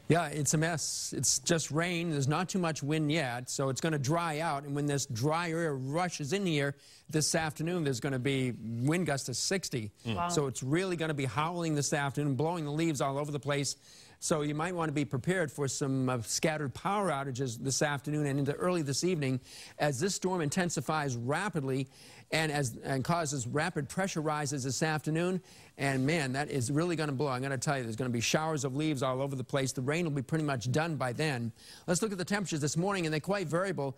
Yeah, it's a mess. It's just rain. There's not too much wind yet, so it's going to dry out. And when this dry air rushes in here this afternoon, there's going to be wind gusts of 60. Wow. So it's really going to be howling this afternoon, blowing the leaves all over the place. So you might want to be prepared for some scattered power outages this afternoon and into early this evening as this storm intensifies rapidly and causes rapid pressure rises this afternoon. And man, that is really going to blow. I'm going to tell you, there's going to be showers of leaves all over the place. The rain will be pretty much done by then. Let's look at the temperatures this morning, and they're quite variable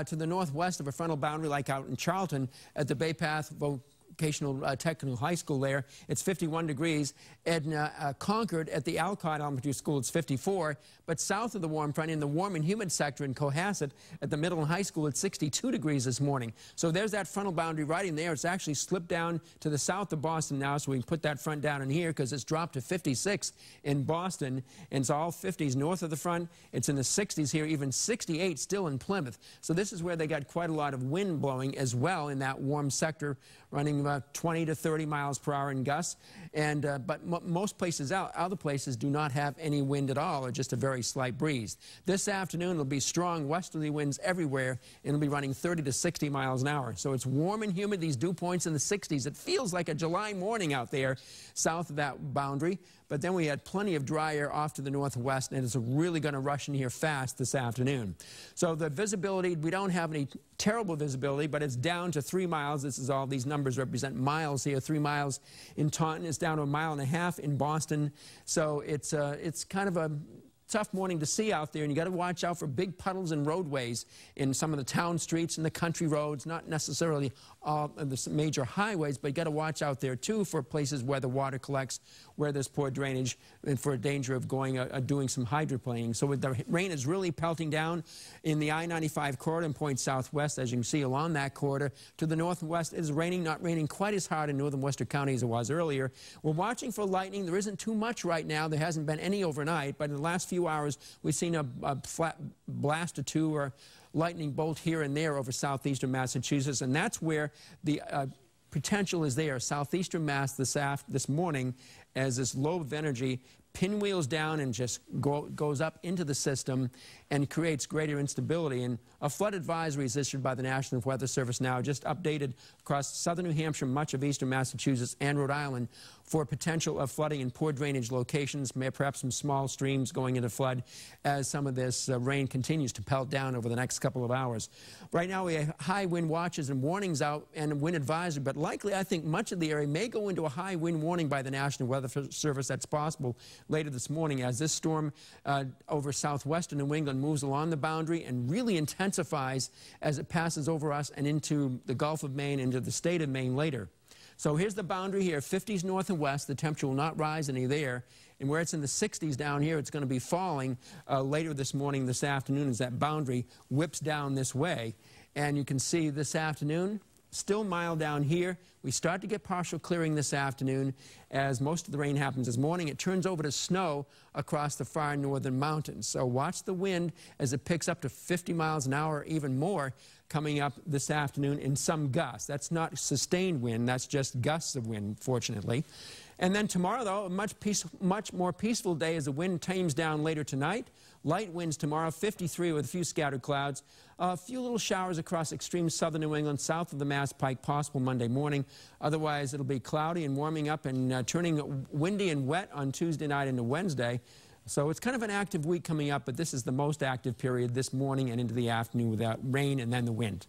to the northwest of a frontal boundary like out in Charlton at the Bay Path Vocational Technical High School there. It's 51 degrees. In Concord at the Alcott Elementary School, it's 54. But south of the warm front, in the warm and humid sector in Cohasset at the Middle and High School, it's 62 degrees this morning. So there's that frontal boundary right in there. It's actually slipped down to the south of Boston now, so we can put that front down in here because it's dropped to 56 in Boston. And it's all 50s north of the front. It's in the 60s here, even 68 still in Plymouth. So this is where they got quite a lot of wind blowing as well in that warm sector, running about 20 to 30 miles per hour in gusts. And but most places, other places do not have any wind at all, or just a very slight breeze. This afternoon it'll be strong westerly winds everywhere, and it'll be running 30 to 60 miles an hour. So it's warm and humid, these dew points in the 60s. It feels like a July morning out there south of that boundary. But then we had plenty of dry air off to the northwest, and it's really going to rush in here fast this afternoon. So the visibility, we don't have any terrible visibility, but it's down to 3 miles. This is all these numbers represent miles here. 3 miles in Taunton. It's down to 1.5 miles in Boston. So it's kind of a tough morning to see out there, and you got to watch out for big puddles and roadways in some of the town streets and the country roads, not necessarily all of the major highways, but you got to watch out there too for places where the water collects, where there's poor drainage, and for danger of doing some hydroplaning. So the rain is really pelting down in the I-95 corridor and points southwest, as you can see along that corridor. To the northwest, it is raining, not raining quite as hard in northern Western County as it was earlier. We're watching for lightning. There isn't too much right now. There hasn't been any overnight, but in the last few hours, we've seen a flat blast or two or lightning bolt here and there over southeastern Massachusetts, and that's where the potential is there. Southeastern Mass this morning, as this lobe of energy pinwheels down and just goes up into the system and creates greater instability. And a flood advisory is issued by the National Weather Service now, just updated across southern New Hampshire, much of eastern Massachusetts, and Rhode Island for potential of flooding in poor drainage locations, perhaps some small streams going into flood as some of this rain continues to pelt down over the next couple of hours. Right now we have high wind watches and warnings out and a wind advisory, but likely I think much of the area may go into a high wind warning by the National Weather Service. That's possible later this morning as this storm over southwestern New England moves along the boundary and really intensifies as it passes over us and into the Gulf of Maine, into the state of Maine later. So here's the boundary here, 50s north and west. The temperature will not rise any there. And where it's in the 60s down here, it's going to be falling later this morning, this afternoon, as that boundary whips down this way. And you can see this afternoon, still mild down here. We start to get partial clearing this afternoon as most of the rain happens this morning. It turns over to snow across the far northern mountains. So watch the wind as it picks up to 50 miles an hour, more more, coming up this afternoon in some gusts. That's not sustained wind, that's just gusts of wind, fortunately. And then tomorrow, though, a much more peaceful day as the wind tames down later tonight. Light winds tomorrow, 53 with a few scattered clouds. A few little showers across extreme southern New England, south of the Mass Pike, possible Monday morning. Otherwise, it'll be cloudy and warming up and turning windy and wet on Tuesday night into Wednesday. So it's kind of an active week coming up, but this is the most active period this morning and into the afternoon with that rain and then the wind.